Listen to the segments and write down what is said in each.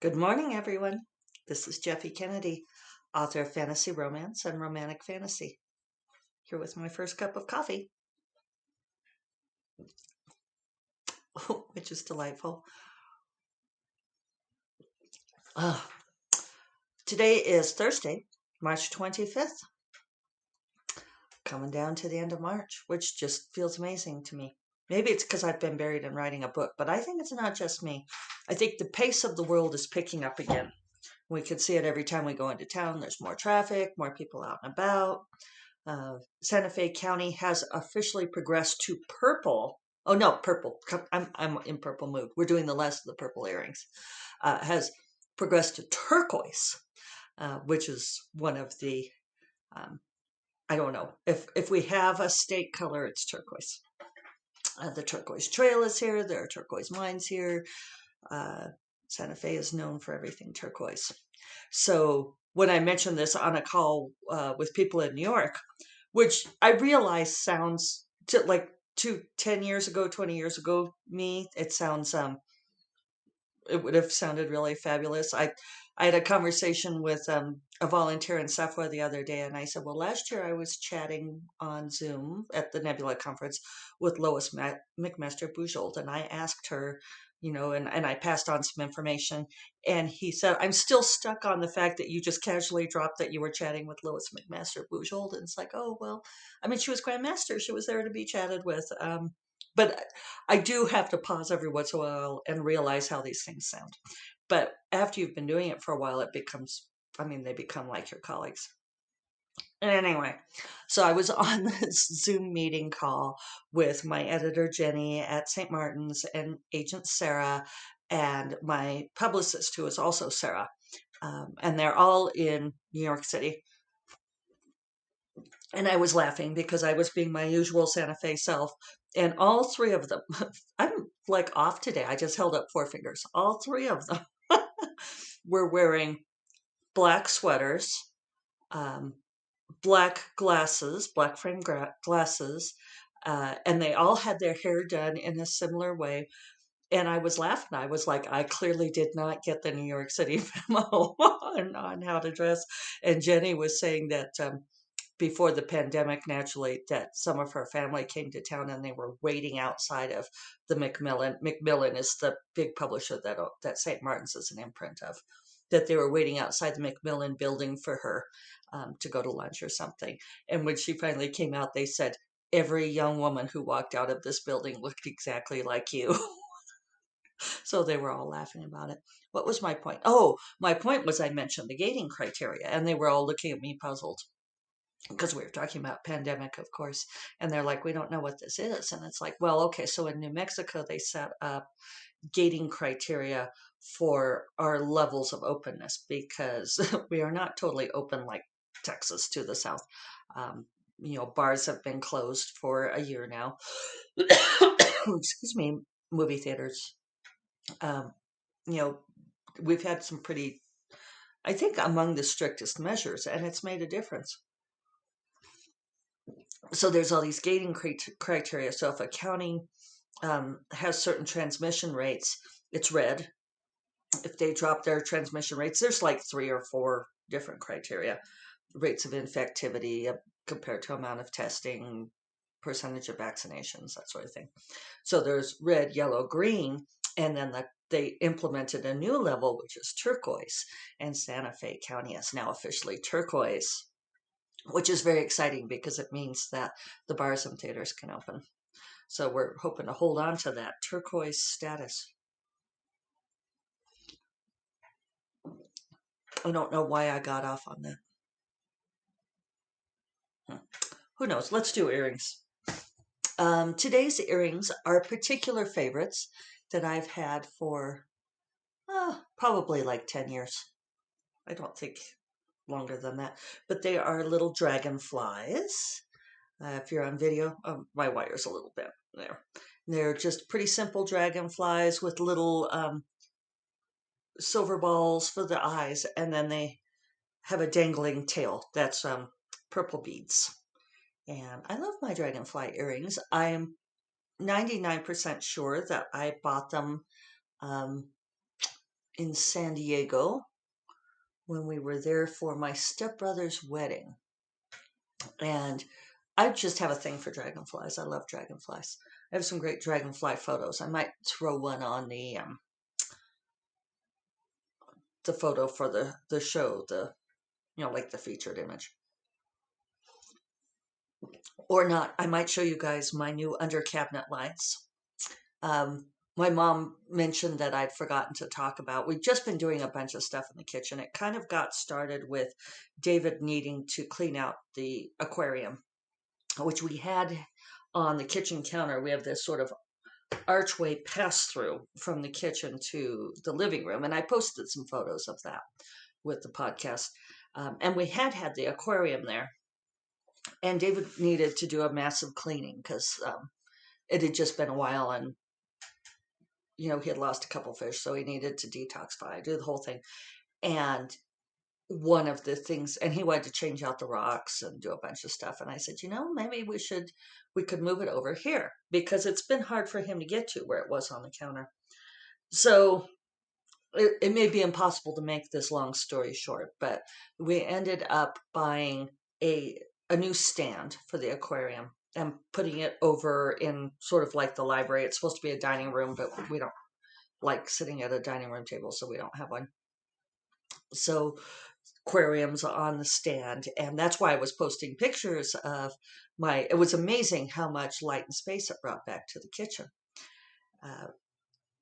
Good morning, everyone. This is Jeffe Kennedy, author of fantasy romance and romantic fantasy, here with my first cup of coffee, which is delightful. Ah, today is Thursday, March 25th, coming down to the end of March, which just feels amazing to me. Maybe it's because I've been buried in writing a book, but I think it's not just me. I think the pace of the world is picking up again. We can see it every time we go into town. There's more traffic, more people out and about. Santa Fe County has officially progressed to purple. Oh no, purple. I'm in purple mood. We're doing the last of the purple earrings. Has progressed to turquoise, which is one of the um, I don't know if we have a state color, it's turquoise. The turquoise trail is here. There are turquoise mines here. Uh, Santa Fe is known for everything turquoise. So when I mentioned this on a call with people in New York, which I realize sounds like 10 years ago, 20 years ago, me, it sounds, it would have sounded really fabulous. I had a conversation with a volunteer in Safwa the other day, and I said, well, last year I was chatting on Zoom at the Nebula conference with Lois McMaster Bujold, and I asked her, and I passed on some information. And he said, I'm still stuck on the fact that you just casually dropped that you were chatting with Lois McMaster Bujold. And it's like, oh, well, I mean, she was Grandmaster. She was there to be chatted with. But I do have to pause every once in a while and realize how these things sound. But after you've been doing it for a while, they become like your colleagues. Anyway, so I was on this Zoom meeting call with my editor, Jenny, at St. Martin's, and agent Sarah, and my publicist, who is also Sarah. And they're all in New York City. And I was laughing because I was being my usual Santa Fe self. And all three of them, I'm like off today. I just held up four fingers. All three of them were wearing black sweaters, um, black glasses, black frame glasses, and they all had their hair done in a similar way. And I was laughing. I was like, I clearly did not get the New York City memo on how to dress. And Jenny was saying that before the pandemic, naturally, that some of her family came to town and they were waiting outside of the Macmillan. Macmillan is the big publisher that St. Martin's is an imprint of. That they were waiting outside the Macmillan building for her to go to lunch or something. And when she finally came out, they said, every young woman who walked out of this building looked exactly like you. So they were all laughing about it. What was my point? Oh, my point was I mentioned the gating criteria, and they were all looking at me puzzled because we were talking about pandemic, of course. And they're like, we don't know what this is. And it's like, well, okay, so in New Mexico, they set up gating criteria for our levels of openness because we are not totally open like Texas to the south. Bars have been closed for a year now. Excuse me, movie theaters. Um, you know, we've had some pretty, I think, among the strictest measures, and it's made a difference. So there's all these gating criteria. So if a county has certain transmission rates, it's red. If they drop their transmission rates, there's like three or four different criteria: rates of infectivity compared to amount of testing, percentage of vaccinations, that sort of thing. So there's red, yellow, green, and then they implemented a new level, which is turquoise, and Santa Fe County is now officially turquoise, which is very exciting because it means that the bars and theaters can open. So we're hoping to hold on to that turquoise status. I don't know why I got off on that. Who knows? Let's do earrings. Today's earrings are particular favorites that I've had for probably like 10 years. I don't think longer than that. But they are little dragonflies. If you're on video, my wire's a little bit there. They're just pretty simple dragonflies with little silver balls for the eyes, and then they have a dangling tail. That's purple beads. And I love my dragonfly earrings. I'm 99% sure that I bought them um, in San Diego when we were there for my stepbrother's wedding. And I just have a thing for dragonflies. I love dragonflies. I have some great dragonfly photos. I might throw one on the photo for the show, like the featured image. Or not. I might show you guys my new under cabinet lights. My mom mentioned that I'd forgotten to talk about. We've just been doing a bunch of stuff in the kitchen. It kind of got started with David needing to clean out the aquarium, which we had on the kitchen counter. We have this sort of archway pass through from the kitchen to the living room. And I posted some photos of that with the podcast. And we had the aquarium there. And David needed to do a massive cleaning because it had just been a while, and he had lost a couple fish, so he needed to detoxify, do the whole thing. And one of the things, and he wanted to change out the rocks and do a bunch of stuff. And I said, maybe we could move it over here because it's been hard for him to get to where it was on the counter. So it may be impossible to make this long story short, but we ended up buying a new stand for the aquarium and putting it over in sort of like the library. It's supposed to be a dining room, but we don't like sitting at a dining room table, so we don't have one. So aquariums on the stand, and that's why I was posting pictures of it was amazing how much light and space it brought back to the kitchen.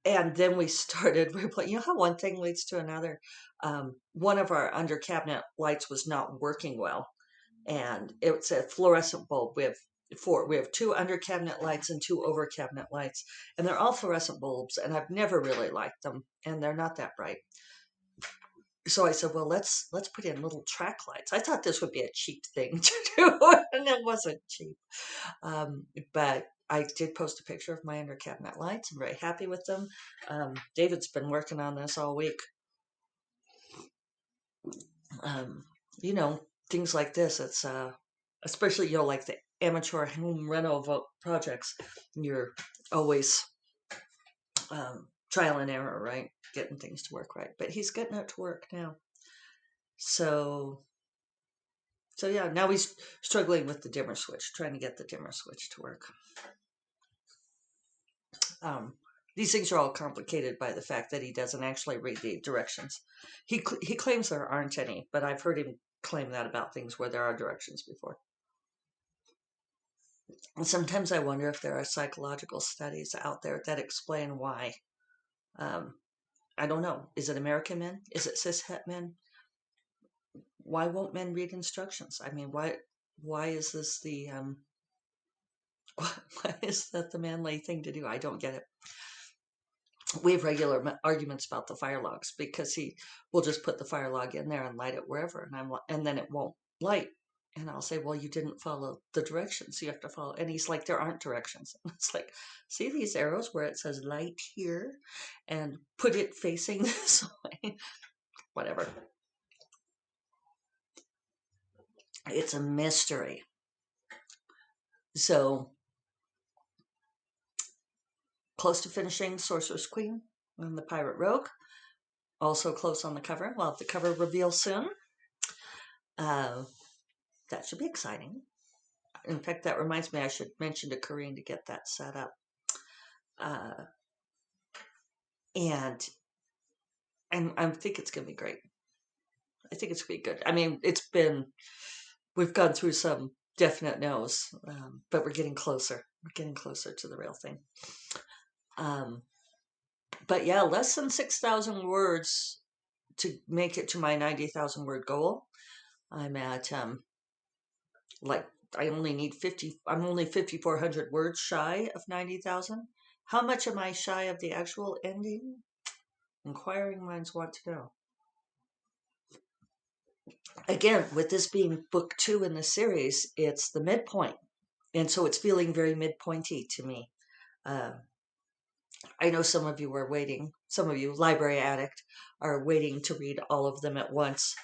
And then we started replaying, how one thing leads to another. One of our under cabinet lights was not working well, and it's a fluorescent bulb. We have 2 under cabinet lights and 2 over cabinet lights, and they're all fluorescent bulbs, and I've never really liked them, and they're not that bright. So I said, well, let's put in little track lights. I thought this would be a cheap thing to do, and it wasn't cheap. But I did post a picture of my under cabinet lights. I'm very happy with them. David's been working on this all week. Things like this, it's especially, like the amateur home reno projects, you're always trial and error, right? Getting things to work right. But he's getting it to work now. So yeah, now he's struggling with the dimmer switch, trying to get the dimmer switch to work. These things are all complicated by the fact that he doesn't actually read the directions. He claims there aren't any, but I've heard him claim that about things where there are directions before. And sometimes I wonder if there are psychological studies out there that explain why. I don't know. Is it American men? Is it cishet men? Why won't men read instructions? I mean, why is this why is that the manly thing to do? I don't get it. We have regular arguments about the fire logs because he will just put the fire log in there and light it wherever, and then it won't light. And I'll say, well, you didn't follow the directions. You have to follow. And he's like, there aren't directions. And it's like, see these arrows where it says light here and put it facing this way? Whatever. It's a mystery. So, close to finishing Sorcerer's Queen and the Pirate Rogue. Also close on the cover. We'll have the cover reveal soon. That should be exciting. In fact, that reminds me I should mention to Corrine to get that set up. And I think it's going to be great. I think it's going to be good. I mean, we've gone through some definite no's, but we're getting closer. We're getting closer to the real thing. But yeah, less than 6,000 words to make it to my 90,000 word goal. I'm at, I only need 50, I'm only 5,400 words shy of 90,000. How much am I shy of the actual ending? Inquiring minds want to know. Again, with this being book 2 in the series, it's the midpoint. And so it's feeling very midpointy to me. I know some of you are waiting, some of you, library addict, are waiting to read all of them at once,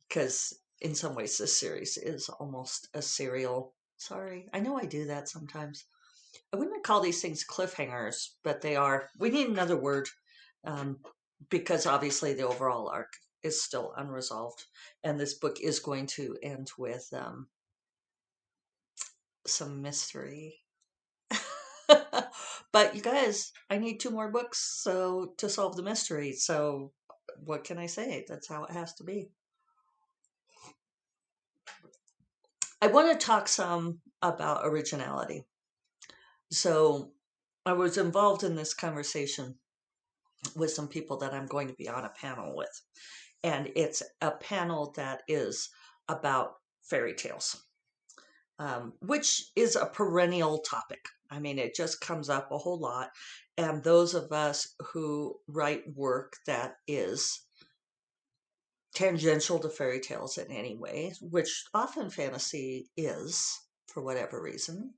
because in some ways this series is almost a serial. Sorry, I know I do that sometimes. I wouldn't call these things cliffhangers, but they are. We need another word. because obviously the overall arc is still unresolved, and this book is going to end with some mystery. But you guys, I need 2 more books to solve the mystery. So what can I say? That's how it has to be. I want to talk some about originality. So I was involved in this conversation with some people that I'm going to be on a panel with. And it's a panel that is about fairy tales, which is a perennial topic. I mean, it just comes up a whole lot. And those of us who write work that is tangential to fairy tales in any way, which often fantasy is for whatever reason,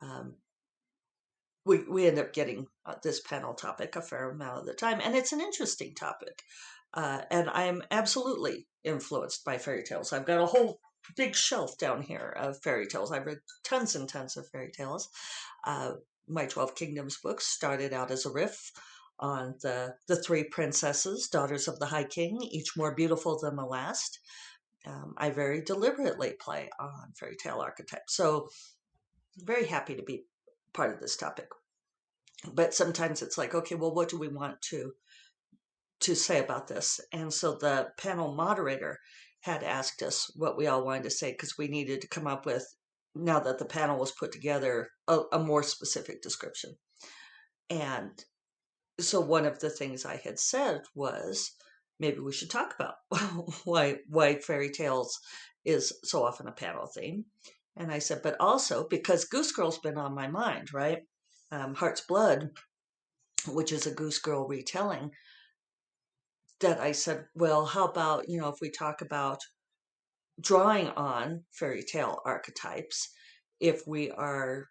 um, we end up getting this panel topic a fair amount of the time. And it's an interesting topic. And I am absolutely influenced by fairy tales. I've got a whole big shelf down here of fairy tales. I've read tons and tons of fairy tales. My 12 Kingdoms books started out as a riff on the 3 princesses, daughters of the High King, each more beautiful than the last. I very deliberately play on fairy tale archetypes. So very happy to be part of this topic. But sometimes it's like, okay, well, what do we want to say about this? And so the panel moderator had asked us what we all wanted to say because we needed to come up with, now that the panel was put together, a more specific description. And so one of the things I had said was maybe we should talk about why fairy tales is so often a panel theme. And I said, but also because Goose Girl's been on my mind, right? Heart's Blood, which is a Goose Girl retelling, that I said, well, how about, if we talk about drawing on fairy tale archetypes, if we are,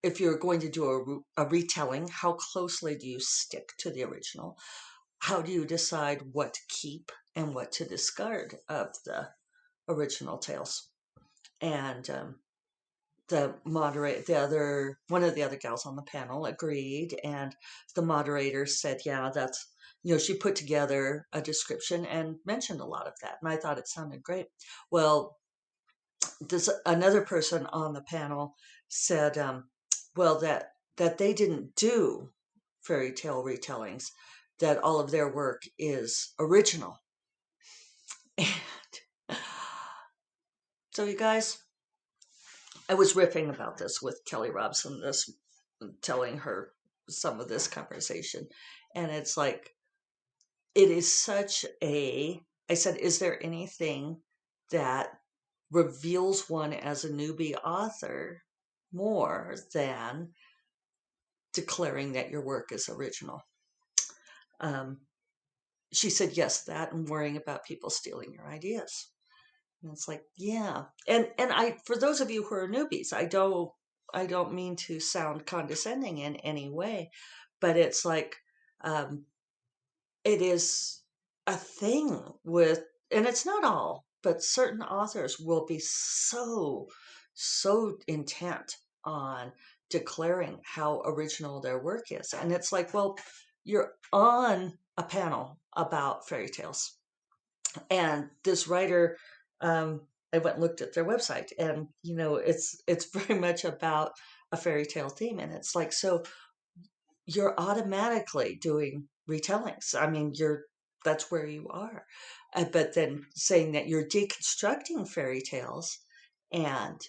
if you're going to do a retelling, how closely do you stick to the original? How do you decide what to keep and what to discard of the original tales? And one of the other gals on the panel agreed, and the moderator said, yeah, that's, she put together a description and mentioned a lot of that, and I thought it sounded great. Well, another person on the panel said, well, that they didn't do fairy tale retellings, that all of their work is original. And so, you guys, I was riffing about this with Kelly Robson, telling her some of this conversation. And it's like, it is such I said, is there anything that reveals one as a newbie author more than declaring that your work is original? She said, yes, that and worrying about people stealing your ideas. And it's like, yeah. And for those of you who are newbies, I don't mean to sound condescending in any way, but it's like, it is a thing with, and it's not all, but certain authors will be so intent on declaring how original their work is. And it's like, well, you're on a panel about fairy tales, and this writer, I went and looked at their website, and it's very much about a fairy tale theme, and it's like, so you're automatically doing retellings. I mean, that's where you are. But then saying that you're deconstructing fairy tales and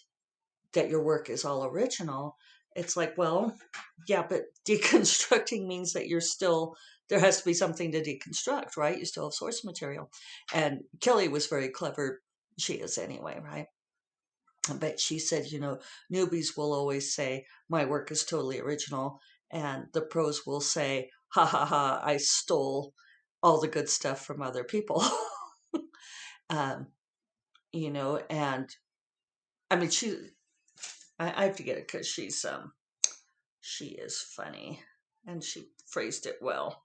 that your work is all original, it's like, well, yeah, but deconstructing means that there has to be something to deconstruct, right? You still have source material. And Kelly was very clever. She is anyway, right? But she said, newbies will always say, my work is totally original. And the pros will say, ha ha ha, I stole all the good stuff from other people. um, and I mean, I have to get it because she is funny and she phrased it well.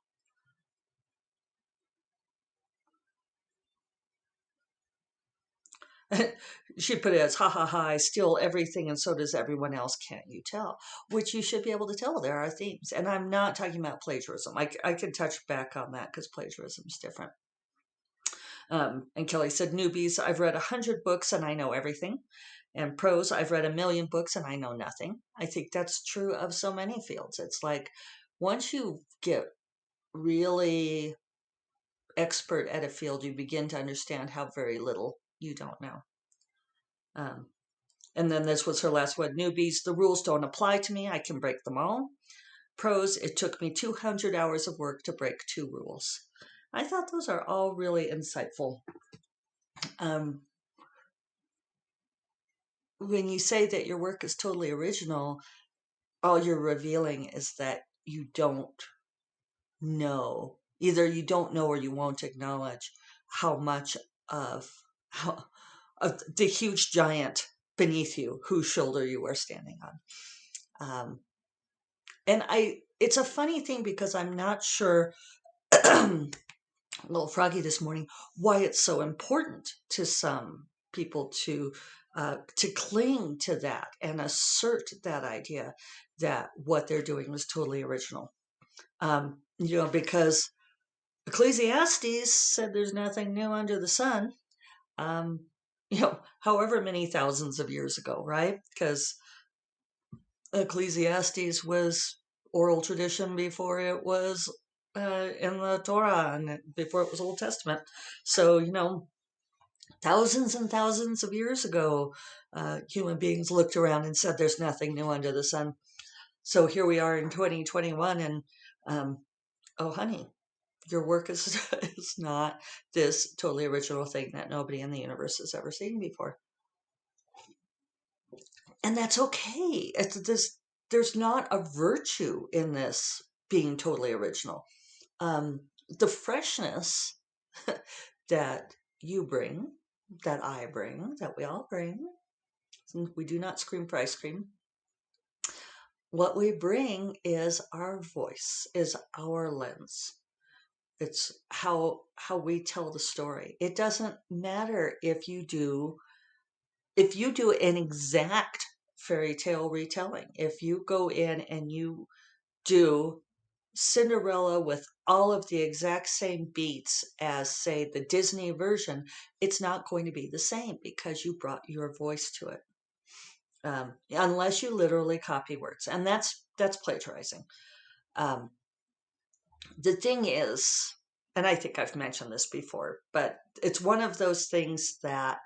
she put it as, ha ha ha, I steal everything and so does everyone else, can't you tell? Which you should be able to tell. There are themes. And I'm not talking about plagiarism. I can touch back on that because plagiarism is different. And Kelly said, newbies, I've read 100 books and I know everything. And pros, I've read 1,000,000 books and I know nothing. I think that's true of so many fields. It's like once you get really expert at a field, you begin to understand how very little you don't know. And then this was her last one. Newbies, the rules don't apply to me. I can break them all. Pros, it took me 200 hours of work to break 2 rules. I thought those are all really insightful. When you say that your work is totally original, all you're revealing is that you don't know. Either you don't know or you won't acknowledge how much of the huge giant beneath you whose shoulder you are standing on. And it's a funny thing because I'm not sure, a little froggy this morning, why it's so important to some people to cling to that and assert that idea that what they're doing was totally original. Because Ecclesiastes said there's nothing new under the sun. However many thousands of years ago, right? Because Ecclesiastes was oral tradition before it was in the Torah and before it was Old Testament. So, thousands and thousands of years ago, human beings looked around and said there's nothing new under the sun. So here we are in 2021 and, oh, honey, your work is not this totally original thing that nobody in the universe has ever seen before. And that's okay. There's not a virtue in this being totally original. The freshness that you bring, that I bring, that we all bring, we do not scream for ice cream. What we bring is our voice, is our lens. It's how we tell the story. It doesn't matter if you do an exact fairy tale retelling. If you go in and you do Cinderella with all of the exact same beats as, say, the Disney version, it's not going to be the same because you brought your voice to it. Unless you literally copy words, and that's plagiarizing. The thing is, and I think I've mentioned this before, but it's one of those things that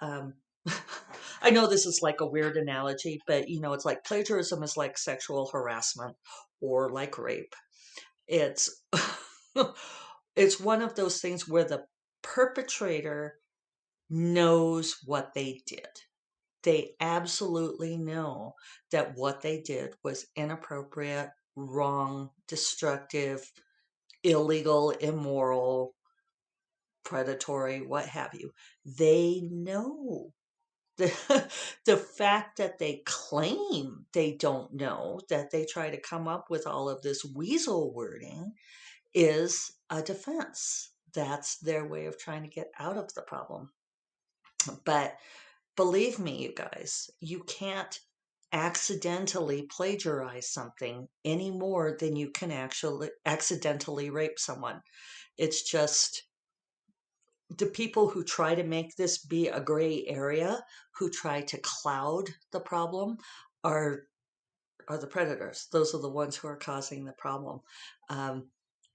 I know this is like a weird analogy, but it's like plagiarism is like sexual harassment or like rape. It's it's one of those things where the perpetrator knows what they did. They absolutely know that what they did was inappropriate, wrong, destructive, illegal, immoral, predatory, what have you. They know. The fact that they claim they don't know, that they try to come up with all of this weasel wording, is a defense. That's their way of trying to get out of the problem. But believe me, you guys, you can't accidentally plagiarize something any more than you can actually accidentally rape someone. It's just the people who try to make this be a gray area, who try to cloud the problem, are the predators. Those are the ones who are causing the problem.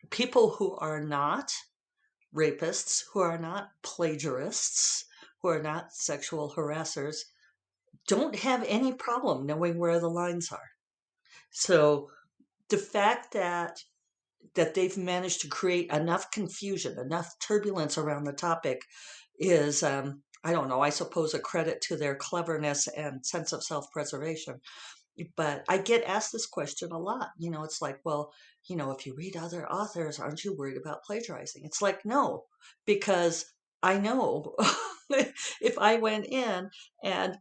People who are not rapists, who are not plagiarists, who are not sexual harassers, don't have any problem knowing where the lines are. So the fact that they've managed to create enough confusion, enough turbulence around the topic is, I don't know, I suppose a credit to their cleverness and sense of self-preservation. But I get asked this question a lot. It's like, well, if you read other authors, aren't you worried about plagiarizing? It's like, no, because I know if I went in and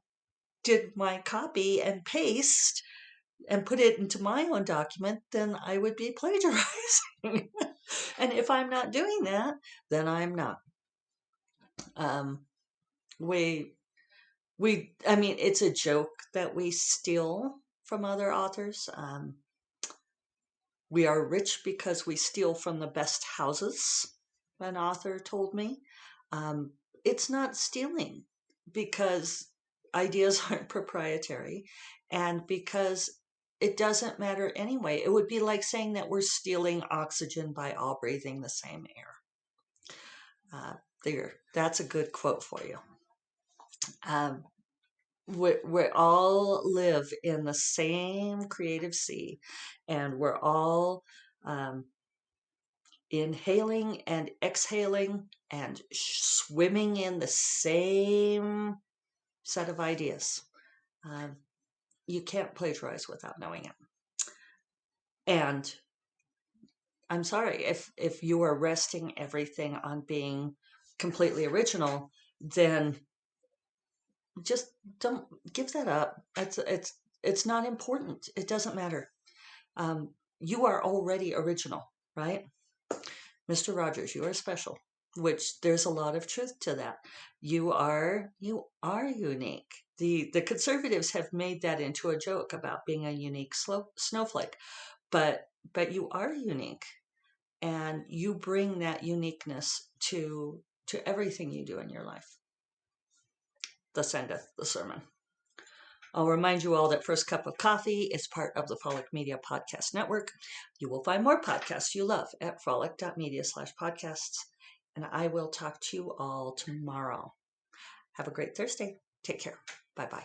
did my copy and paste and put it into my own document, then I would be plagiarizing. And if I'm not doing that, then I'm not. I mean, it's a joke that we steal from other authors. We are rich because we steal from the best houses, an author told me. Um, it's not stealing because ideas aren't proprietary and because it doesn't matter anyway. It would be like saying that we're stealing oxygen by all breathing the same air. There, that's a good quote for you. Um, we all live in the same creative sea, and we're all um, inhaling and exhaling and swimming in the same set of ideas. Um, you can't plagiarize without knowing it. And I'm sorry if you are resting everything on being completely original, then just don't give that up. It's not important. It doesn't matter. Um, you are already original, right? Mr. Rogers, you are special, which there's a lot of truth to that. You are unique. The conservatives have made that into a joke about being a unique snowflake, but you are unique, and you bring that uniqueness to everything you do in your life. Thus endeth the sermon. I'll remind you all that First Cup of Coffee is part of the Frolic Media Podcast Network. You will find more podcasts you love at frolic.media/podcasts. And I will talk to you all tomorrow. Have a great Thursday. Take care. Bye-bye.